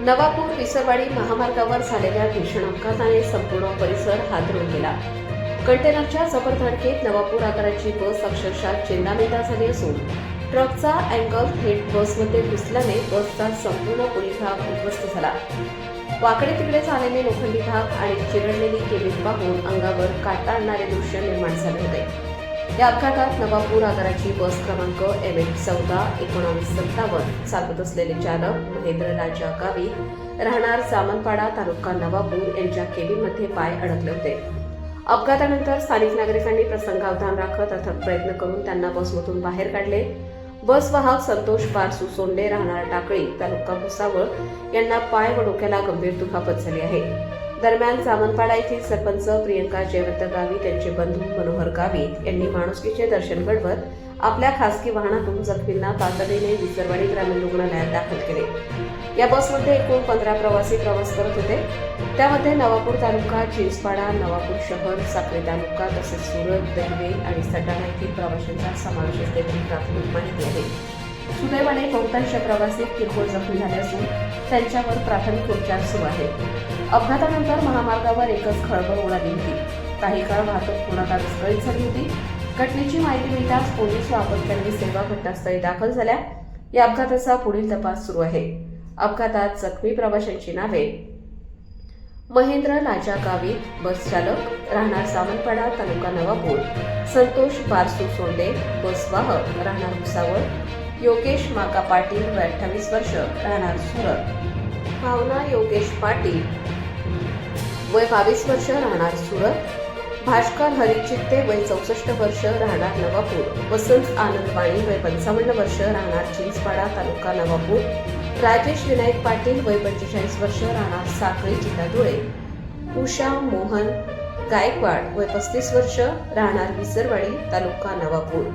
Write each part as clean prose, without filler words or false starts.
नवापूर विसरवाडी महामार्गावर झालेल्या भीषण अपघाताने संपूर्ण परिसर हादरून गेला। कंटेनरच्या जबर धडकेत नवापूर आगाराची बस अक्षरशः चिंतामेता झाली असून ट्रकचा अँगल थेट बसमध्ये घुसल्याने बसचा संपूर्ण पुढील भाग उद्ध्वस्त झाला। वाकडे तिकडे झालेले लोखंडी भाग आणि चिरडलेली केबिन पाहून अंगावर काटा आणणारे दृश्य निर्माण झाले होते। या अपघातात नवापूर आगाराची बस क्रमांक MH14-1957 चालवत असलेले चालक महेंद्र राजा गावित राहणार सामनपाडा तालुका नवापूर यांच्या केबिनमध्ये पाय अडकले होते। अपघातानंतर स्थानिक नागरिकांनी प्रसंगावधान राखत अथक प्रयत्न करून त्यांना बसमधून बाहेर काढले। बस वाहक संतोष बारसू सोंडे राहणार टाकळी तालुका भुसावळ यांना पाय व डोक्याला गंभीर दुखापत झाली आहे। दरम्यान सामनपाडा येथील सरपंच प्रियंका जयवंत गावित यांचे बंधू मनोहर गावित यांनी माणुसकीचे दर्शन घडवत आपल्या खासगी वाहनातून जखमींना तातडीने विसरवाडी ग्रामीण रुग्णालयात दाखल केले। या बसमध्ये एकूण 15 प्रवासी प्रवास करत होते। त्यामध्ये नवापूर तालुका, चिंचपाडा, नवापूर शहर, साक्री तालुका तसेच सुरत, दहिवेल आणि सटाणा येथील प्रवाशांचा समावेश असल्याची प्राथमिक माहिती आहे। सुदैवाने बहुतांश प्रवासी किरकोळ जखमी झाले असून त्यांच्यावर प्राथमिक उपचार सुरू आहेत। अपघातानंतर महामार्गावर एकच खळबळ उडाली होती। काही काळ वाहतूक पूर्णतः विस्कळीत झाली होती। घटनेची माहिती मिळताच पोलीस व आपत्कालीन सेवा घटनास्थळी दाखल झाल्या। या अपघाताचा पुढील तपास सुरू आहे। अपघातात जखमी प्रवाशांची नावे महेंद्र राजा गावित बस चालक राहणार सामनपाडा तालुका नवापूर, संतोष बारसू सोंडे बस वाहक राहणार भुसावळ, योगेश माका पाटील वय 28 वर्ष राहणार सुरत, भावना योगेश पाटील वय 22 वर्ष राहणार सुरत, भास्कर हरिचित्ते वय 64 वर्ष राहणार नवापूर, वसंत आनंद वाणी वय 55 वर्ष राहणार चिंचपाडा तालुका नवापूर, राजेश विनायक पाटील वय 45 वर्ष राहणार साखळी जिल्हा धुळे, उषा मोहन गायकवाड वय 35 वर्ष राहणार विसरवाडी तालुका नवापूर,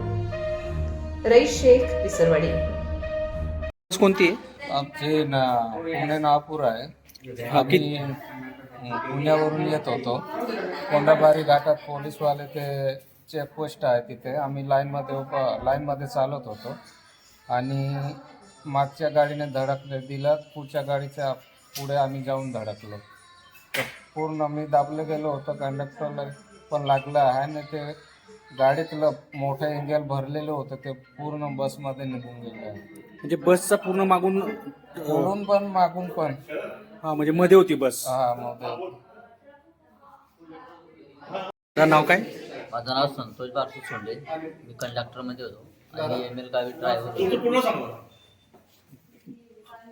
रईस शेख विसरवाडी। कोणती आमचे पुणे नागपूर आहे। आम्ही पुण्यावरून येत होतो। कोंडाबारी घाटात पोलीसवाले ते चेकपोस्ट आहे, तिथे आम्ही लाईनमध्ये चालत होतो आणि मागच्या गाडीने धडकले दिलं, पुढच्या गाडीच्या पुढे आम्ही जाऊन धडकलो। तर पूर्ण मी दाबले गेलो होतो। कंडक्टरला पण लागलं आहे आणि ते गाडीतलं मोठं एंगल भरलेलं होतं, ते पूर्ण बसमध्ये निघून गेलं आहे। म्हणजे बसचा पूर्ण मागून पुढून पण मागून पण म्हणजे मध्ये होती बस। मध्ये। त्याचं नाव काय? माझं नाव संतोष बारसू सोंडे, मी कंडक्टरमध्ये होतो आणि ML गावी ड्रायव्हर।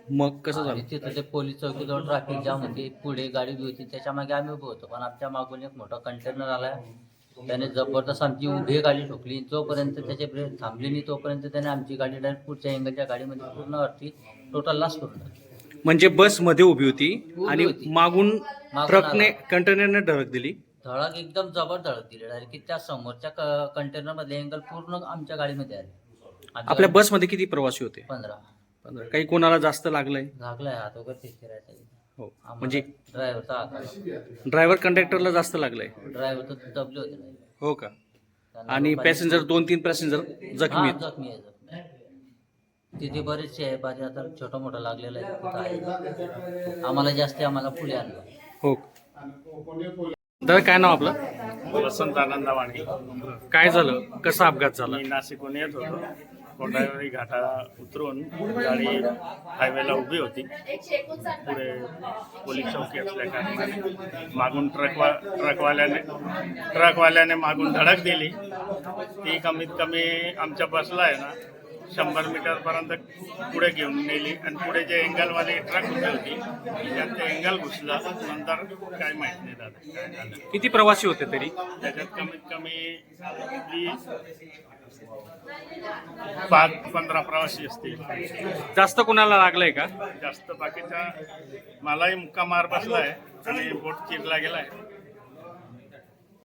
मग कसं झालं? तिथं ते पोलीस चौकीजवळ ट्रॅफिक जाम होती, पुढे गाडी उभी होती, त्याच्या मागे आम्ही उभं होतो। पण आमच्या मागून एक मोठा कंटेनर आला, त्याने जबरदस्त आमची उभी गाडी ठोकली। जोपर्यंत त्याचे ब्रेक थांबली नाही तोपर्यंत त्याने आमची गाडी डायरेक्ट पुढच्या एंगलच्या गाडीमध्ये पूर्ण वरती टोटल लॉस करून टाकली। म्हणजे बस मध्ये उभी होती आणि मागून ट्रकने आला. कंटेनरने धडक दिली। धडक एकदम जबर धडक दिली डायरेक्ट, की त्या समोरच्या कंटेनर मधले एंगल पूर्ण आमच्या गाडीमध्ये आले। आपल्या बस मध्ये किती प्रवासी होते? 15 काही कोणाला जास्त लागलंय? लागलाय हात वगैरे फिरायचा। हो, म्हणजे ड्रायव्हरचा हात, ड्रायव्हर कंडक्टरला जास्त लागलंय? ड्रायव्हर तर दबले होते नाही। हो का? आणि पॅसेंजर 2-3 पॅसेंजर जखमी आहेत? जखमी आहे, तिथे बरेचसे आहे, बाकी आता छोटा मोठा लागलेला आहे। आम्हाला जास्त आम्हाला पुढे आणलं। हो। दादा काय नाव आपलं? वसंत आनंद वाणी। काय झालं? कसा अपघात झाला? मी नाशिकहून येत होतो। कोंडाबारी घाटा उतरून गाडी हायवेला उभी होती। पुढे पोलीस चौकी असल्या कारणाने मागून ट्रकवाल्याने मागून धडक दिली। ती कमीत कमी आमच्या बसला आहे ना 100 मीटरपर्यंत पुढे घेऊन नेली आणि पुढे जे एंगलवाली ट्रक उभी होती त्यात ते एंगल घुसलं। नंतर काय माहित नाही दादा काय झालं। किती प्रवासी होते तरी? त्याच्यात कमीत कमी 5-15 प्रवासी असतील। जास्त कोणाला लागलंय का? जास्त बाकीच्या मलाही मुक्का मार बसलाय आणि बोट चिरला गेलाय।